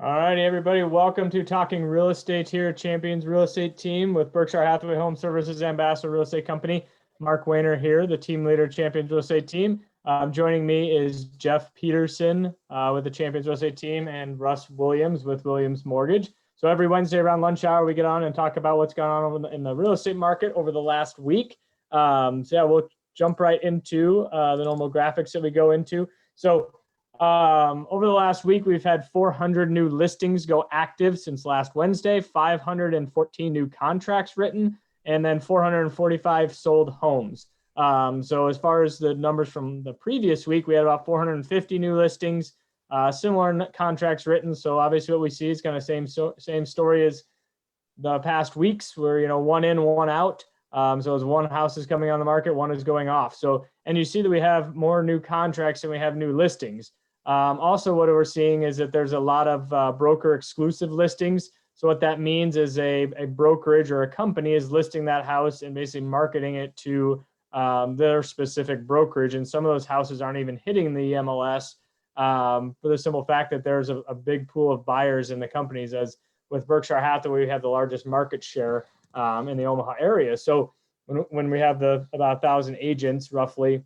All righty, everybody. Welcome to Talking Real Estate here, Champions Real Estate Team with Berkshire Hathaway Home Services Ambassador Real Estate Company. Mark Wayner here, the team leader, Champions Real Estate Team. Joining me is Jeff Peterson with the Champions Real Estate Team and Russ Williams with Williams Mortgage. So every Wednesday around lunch hour, we get on and talk about what's going on in the real estate market over the last week. We'll jump right into the normal graphics that we go into. So over the last week, we've had 400 new listings go active since last Wednesday, 514 new contracts written, and then 445 sold homes. So as far as the numbers from the previous week, we had about 450 new listings, similar contracts written. So obviously what we see is kind of same story as the past weeks where, one in, one out. So as one house is coming on the market, one is going off. So, and you see that we have more new contracts than we have new listings. Also, what we're seeing is that there's a lot of broker exclusive listings. So what that means is a brokerage or a company is listing that house and basically marketing it to their specific brokerage. And some of those houses aren't even hitting the MLS for the simple fact that there's a big pool of buyers in the companies. As with Berkshire Hathaway, we have the largest market share in the Omaha area. So when we have about 1,000 agents roughly,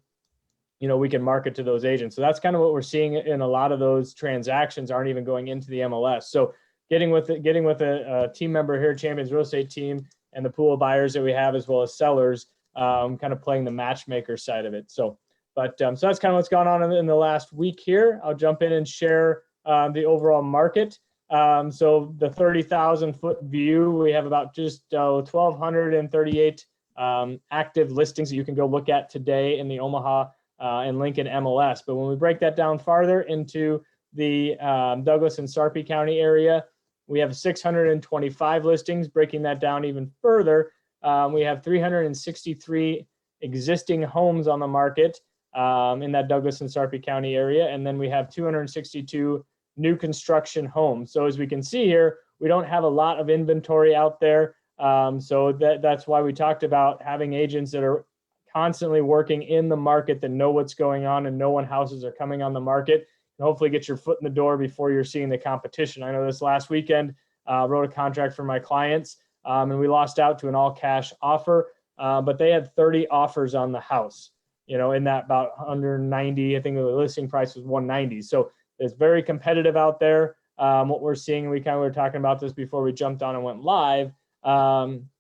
we can market to those agents. So that's kind of what we're seeing in a lot of those transactions aren't even going into the MLS. So getting with a team member here, Champions Real Estate Team, and the pool of buyers that we have as well as sellers, kind of playing the matchmaker side of it. So that's kind of what's gone on in the last week here. I'll jump in and share the overall market. So the 30,000 foot view, we have about just 1,238 active listings that you can go look at today in the Omaha and Lincoln MLS. But when we break that down farther into the Douglas and Sarpy County area, we have 625 listings. Breaking that down even further, we have 363 existing homes on the market in that Douglas and Sarpy County area. And then we have 262 new construction homes. So as we can see here, we don't have a lot of inventory out there. So that's why we talked about having agents that are constantly working in the market that know what's going on and know when houses are coming on the market, and hopefully get your foot in the door before you're seeing the competition. I know this last weekend, wrote a contract for my clients, and we lost out to an all cash offer, but they had 30 offers on the house, in that about 190, I think the listing price was 190. So it's very competitive out there. What we're seeing, we were talking about this before we jumped on and went live,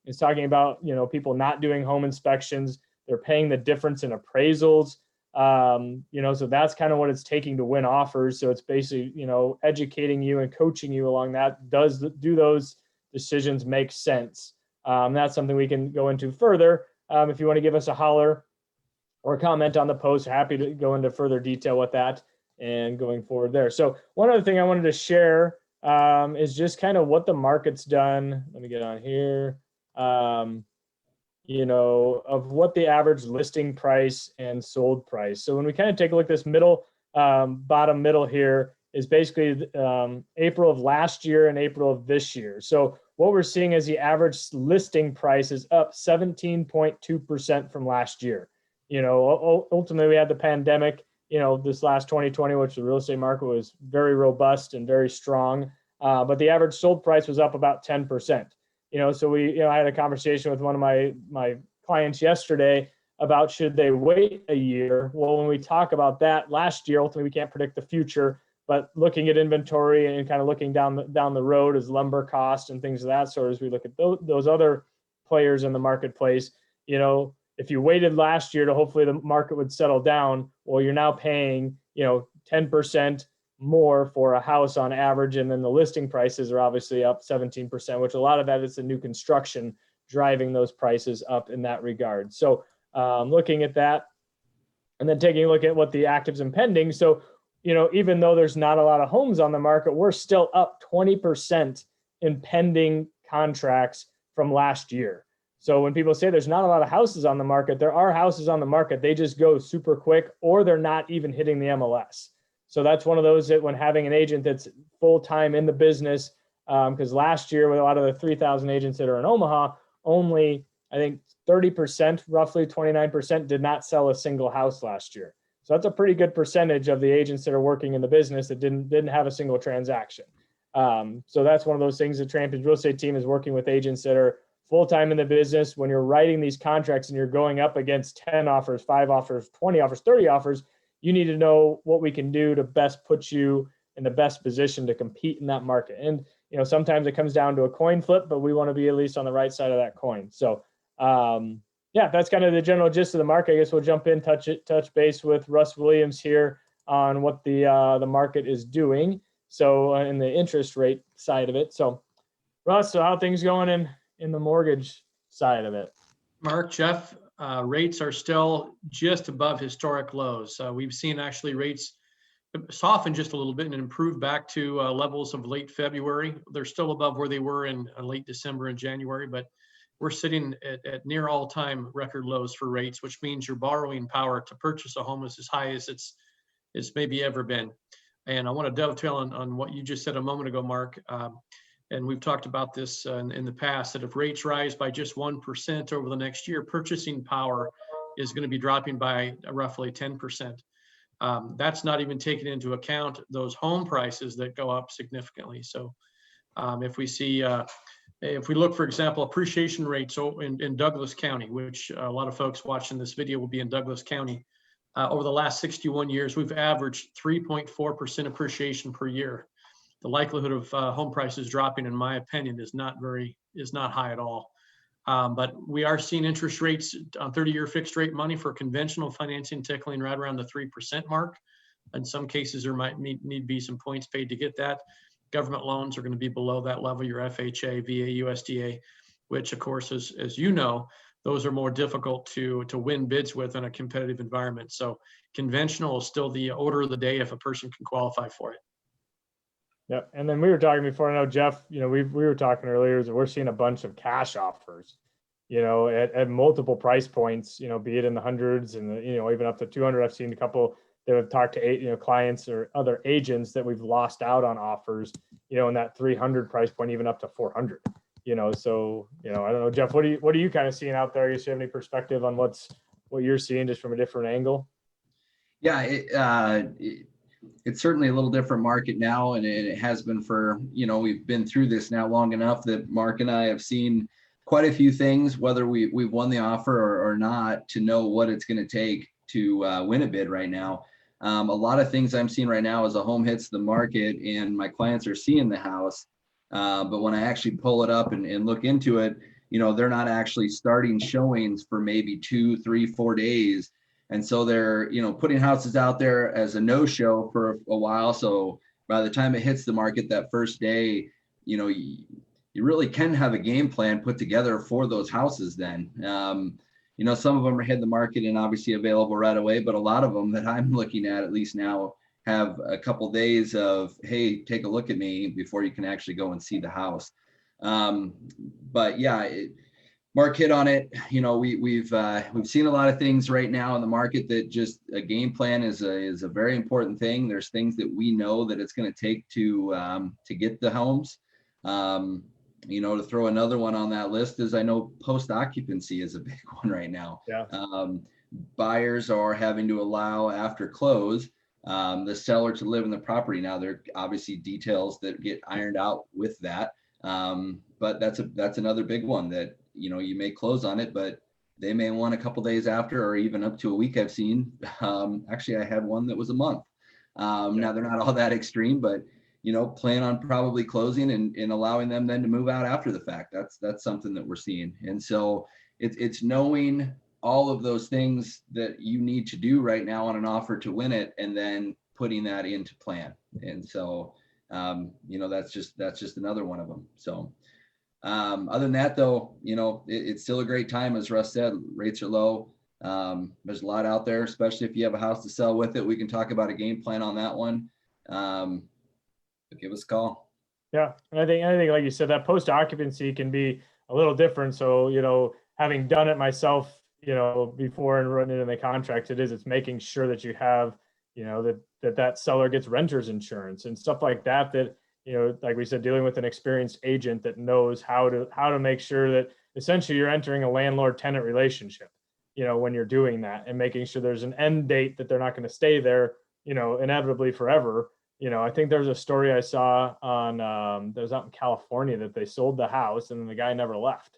is talking about, people not doing home inspections. They're paying the difference in appraisals. So that's kind of what it's taking to win offers. So it's basically, educating you and coaching you along that. Do those decisions make sense? That's something we can go into further. If you want to give us a holler or comment on the post, happy to go into further detail with that and going forward there. So one other thing I wanted to share is just kind of what the market's done. Let me get on here. Of what the average listing price and sold price. So when we kind of take a look at this bottom middle here is basically April of last year and April of this year. So what we're seeing is the average listing price is up 17.2% from last year. Ultimately we had the pandemic, this last 2020, which the real estate market was very robust and very strong. But the average sold price was up about 10%. So I had a conversation with one of my clients yesterday about should they wait a year? Well, when we talk about that last year, ultimately we can't predict the future, but looking at inventory and kind of looking down the road as lumber cost and things of that sort, as we look at those other players in the marketplace, if you waited last year to hopefully the market would settle down, well, you're now paying, 10% more for a house on average, and then the listing prices are obviously up 17%, which a lot of that is the new construction driving those prices up in that regard. So looking at that and then taking a look at what the actives and pending. So, even though there's not a lot of homes on the market, we're still up 20% in pending contracts from last year. So when people say there's not a lot of houses on the market, there are houses on the market. They just go super quick, or they're not even hitting the MLS. So that's one of those that when having an agent that's full-time in the business, because last year with a lot of the 3,000 agents that are in Omaha, only I think 30%, roughly 29% did not sell a single house last year. So that's a pretty good percentage of the agents that are working in the business that didn't have a single transaction. So that's one of those things. The Champions Real Estate team is working with agents that are full-time in the business. When you're writing these contracts and you're going up against 10 offers, 5 offers, 20 offers, 30 offers, you need to know what we can do to best put you in the best position to compete in that market. And, sometimes it comes down to a coin flip, but we want to be at least on the right side of that coin. So, yeah, that's kind of the general gist of the market. I guess we'll jump in, touch base with Russ Williams here on what the market is doing. So in the interest rate side of it. So Russ, so how things going in the mortgage side of it? Mark, Jeff, rates are still just above historic lows. We've seen actually rates soften just a little bit and improve back to levels of late February. They're still above where they were in late December and January, but we're sitting at near all-time record lows for rates, which means your borrowing power to purchase a home is as high as it's maybe ever been. And I want to dovetail on what you just said a moment ago, Mark. And we've talked about this in the past, that if rates rise by just 1% over the next year, purchasing power is going to be dropping by roughly 10%. That's not even taking into account those home prices that go up significantly. So if we look, for example, appreciation rates in Douglas County, which a lot of folks watching this video will be in Douglas County, over the last 61 years, we've averaged 3.4% appreciation per year. The likelihood of home prices dropping, in my opinion, is not high at all. But we are seeing interest rates on 30-year fixed rate money for conventional financing tickling right around the 3% mark. In some cases, there might need to be some points paid to get that. Government loans are going to be below that level, your FHA, VA, USDA, which of course, as you know, those are more difficult to win bids with in a competitive environment. So conventional is still the order of the day if a person can qualify for it. Yep. And then we were talking before. I know, Jeff, we were talking earlier that we're seeing a bunch of cash offers, at multiple price points, be it in the hundreds and, even up to 200. I've seen a couple that have talked to clients or other agents that we've lost out on offers, in that 300 price point, even up to 400, so, I don't know, Jeff, what are you kind of seeing out there? You have any perspective on what you're seeing just from a different angle? Yeah, it's certainly a little different market now, and it has been for, we've been through this now long enough that Mark and I have seen quite a few things, whether we've won the offer or not, to know what it's going to take to win a bid right now. A lot of things I'm seeing right now as a home hits the market and my clients are seeing the house. But when I actually pull it up and look into it, they're not actually starting showings for maybe 2, 3, 4 days. And so they're, putting houses out there as a no-show for a while. So by the time it hits the market that first day, you really can have a game plan put together for those houses then. Some of them are hitting the market and obviously available right away, but a lot of them that I'm looking at least now, have a couple days of, hey, take a look at me before you can actually go and see the house. But yeah, Mark hit on it. We've seen a lot of things right now in the market that just a game plan is a very important thing. There's things that we know that it's going to take to get the homes. To throw another one on that list is, I know post occupancy is a big one right now. Yeah. Buyers are having to allow after close the seller to live in the property. Now, there are obviously details that get ironed out with that. But that's another big one that, you may close on it, but they may want a couple days after, or even up to a week. I've seen, actually, I had one that was a month. Now they're not all that extreme, but, plan on probably closing and allowing them then to move out after the fact. That's something that we're seeing. And so it's knowing all of those things that you need to do right now on an offer to win it, and then putting that into plan. And so, that's just another one of them. So, other than that though, it's still a great time. As Russ said, rates are low. There's a lot out there, especially if you have a house to sell with it. We can talk about a game plan on that one. But give us a call. Yeah. And I think like you said, that post occupancy can be a little different. So, having done it myself, before and running in the contract, it's making sure that you have, that seller gets renter's insurance and stuff like that, like we said, dealing with an experienced agent that knows how to make sure that essentially you're entering a landlord-tenant relationship, when you're doing that, and making sure there's an end date that they're not going to stay there, inevitably forever, I think there's a story I saw on, that was out in California that they sold the house and then the guy never left.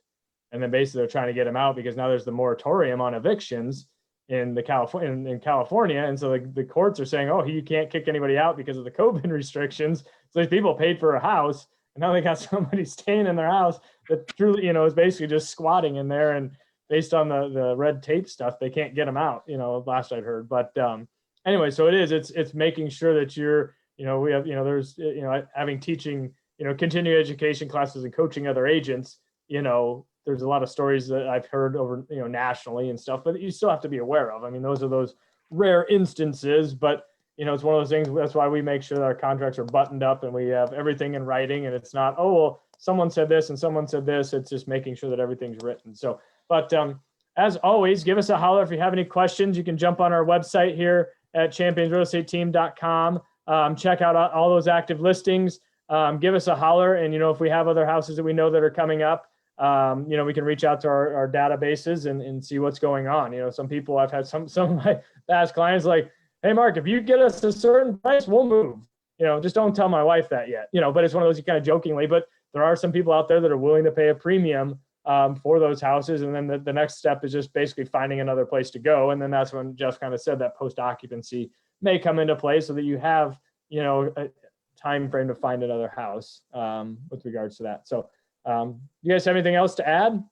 And then basically they're trying to get him out because now there's the moratorium on evictions in California. And so the courts are saying, oh, you can't kick anybody out because of the COVID restrictions. So these people paid for a house and now they got somebody staying in their house that truly, is basically just squatting in there. And based on the red tape stuff, they can't get them out, last I'd heard. But anyway, so it's making sure that you're, we have, there's, having teaching, continuing education classes and coaching other agents, there's a lot of stories that I've heard over, nationally and stuff, but you still have to be aware of. I mean, those are those rare instances, but, it's one of those things. That's why we make sure that our contracts are buttoned up and we have everything in writing, and it's not, oh, well, someone said this and someone said this. It's just making sure that everything's written. So, but as always, give us a holler if you have any questions. You can jump on our website here at championsrealestateteam.com. Check out all those active listings. Give us a holler, and if we have other houses that we know that are coming up, we can reach out to our databases and see what's going on. Some people, I've had some of my past clients like, hey, Mark, if you get us a certain price, we'll move. Just don't tell my wife that yet. But it's one of those, you kind of jokingly, but there are some people out there that are willing to pay a premium for those houses. And then the next step is just basically finding another place to go. And then that's when Jeff kind of said that post-occupancy may come into play so that you have, a time frame to find another house with regards to that. So you guys have anything else to add?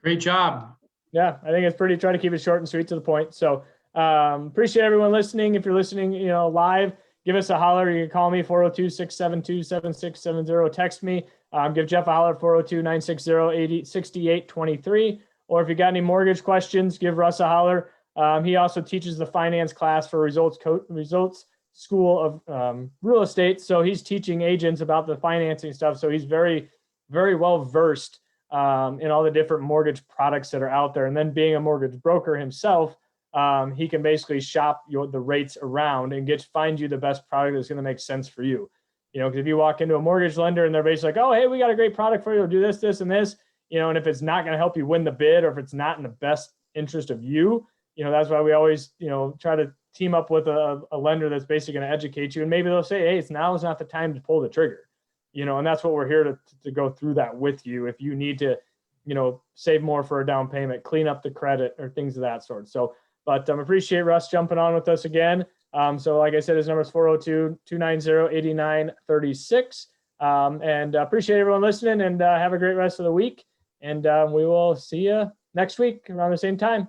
Great job. Yeah, I think it's try to keep it short and sweet to the point. So appreciate everyone listening. If you're listening, live, give us a holler. You can call me 402-672-7670. Text me. Give Jeff a holler 402-960-6823. Or if you got any mortgage questions, give Russ a holler. He also teaches the finance class for Results School of Real Estate. So he's teaching agents about the financing stuff. So he's very, very well versed in all the different mortgage products that are out there. And then being a mortgage broker himself, he can basically shop the rates around and find you the best product that's going to make sense for you. Because if you walk into a mortgage lender and they're basically like, oh, hey, we got a great product for you, we'll do this, this, and this, and if it's not going to help you win the bid, or if it's not in the best interest of you, that's why we always, try to team up with a lender that's basically going to educate you. And maybe they'll say, hey, now is not the time to pull the trigger, and that's what we're here to go through that with you. If you need to, save more for a down payment, clean up the credit, or things of that sort. So, but appreciate Russ jumping on with us again. So like I said, his number is 402-290-8936. And appreciate everyone listening, and have a great rest of the week. And we will see you next week around the same time.